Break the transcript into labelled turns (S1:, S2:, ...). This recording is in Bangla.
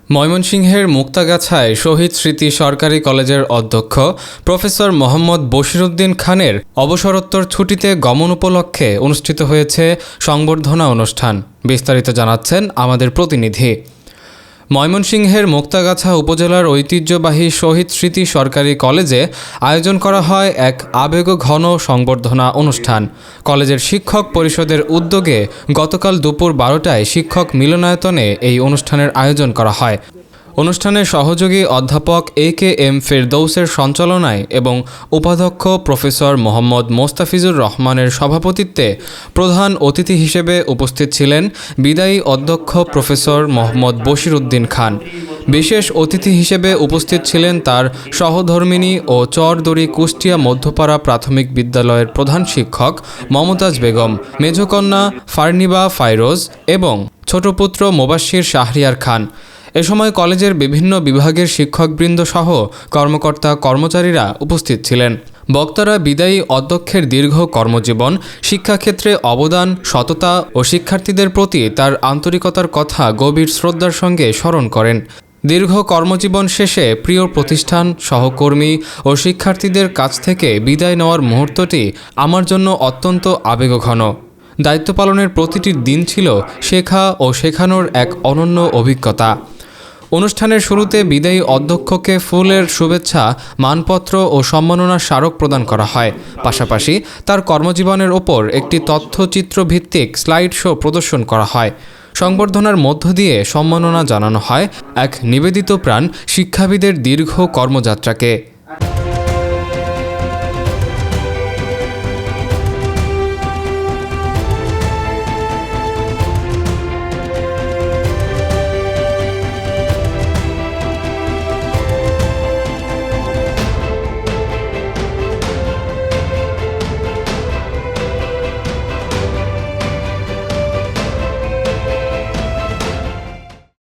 S1: ময়মনসিংহের মুক্তাগাছায় শহীদ স্মৃতি সরকারি কলেজের অধ্যক্ষ প্রফেসর মোহাম্মদ বশিরউদ্দিন খানের অবসরোত্তর ছুটিতে গমন উপলক্ষে অনুষ্ঠিত হয়েছে সংবর্ধনা অনুষ্ঠান। বিস্তারিত জানাচ্ছেন আমাদের প্রতিনিধি। ময়মনসিংহের মুক্তাগাছা উপজেলার ঐতিহ্যবাহী শহীদ স্মৃতি সরকারি কলেজে আয়োজন করা হয় এক আবেগঘন সংবর্ধনা অনুষ্ঠান। কলেজের শিক্ষক পরিষদের উদ্যোগে গতকাল দুপুর 12টায় শিক্ষক মিলনায়তনে এই অনুষ্ঠানের আয়োজন করা হয়। অনুষ্ঠানে সহযোগী অধ্যাপক AKM ফেরদৌসের সঞ্চালনায় এবং উপাধ্যক্ষ প্রফেসর মোহাম্মদ মোস্তাফিজুর রহমানের সভাপতিত্বে প্রধান অতিথি হিসেবে উপস্থিত ছিলেন বিদায়ী অধ্যক্ষ প্রফেসর মোহাম্মদ বশিরউদ্দিন খান। বিশেষ অতিথি হিসেবে উপস্থিত ছিলেন তার সহধর্মিণী ও চরদড়ি কুষ্টিয়া মধ্যপাড়া প্রাথমিক বিদ্যালয়ের প্রধান শিক্ষক মমতাজ বেগম, মেঝকন্যা ফারনিবা ফাইরোজ এবং ছোট পুত্র মোবাশ্বির শাহরিয়ার খান। এ সময় কলেজের বিভিন্ন বিভাগের শিক্ষকবৃন্দ সহ কর্মকর্তা কর্মচারীরা উপস্থিত ছিলেন। বক্তারা বিদায়ী অধ্যক্ষের দীর্ঘ কর্মজীবন, শিক্ষাক্ষেত্রে অবদান, সততা ও শিক্ষার্থীদের প্রতি তার আন্তরিকতার কথা গভীর শ্রদ্ধার সঙ্গে স্মরণ করেন। দীর্ঘ কর্মজীবন শেষে প্রিয় প্রতিষ্ঠান, সহকর্মী ও শিক্ষার্থীদের কাছ থেকে বিদায় নেওয়ার মুহূর্তটি আমার জন্য অত্যন্ত আবেগঘন। দায়িত্ব পালনের প্রতিটি দিন ছিল শেখা ও শেখানোর এক অনন্য অভিজ্ঞতা। অনুষ্ঠানের শুরুতে বিদায়ী অধ্যক্ষকে ফুলের শুভেচ্ছা, মানপত্র ও সম্মাননার স্মারক প্রদান করা হয়। পাশাপাশি তার কর্মজীবনের ওপর একটি তথ্যচিত্র ভিত্তিক স্লাইড শো প্রদর্শন করা হয়। সংবর্ধনার মধ্য দিয়ে সম্মাননা জানানো হয় এক নিবেদিত প্রাণ শিক্ষাবিদের দীর্ঘ কর্মযাত্রাকে।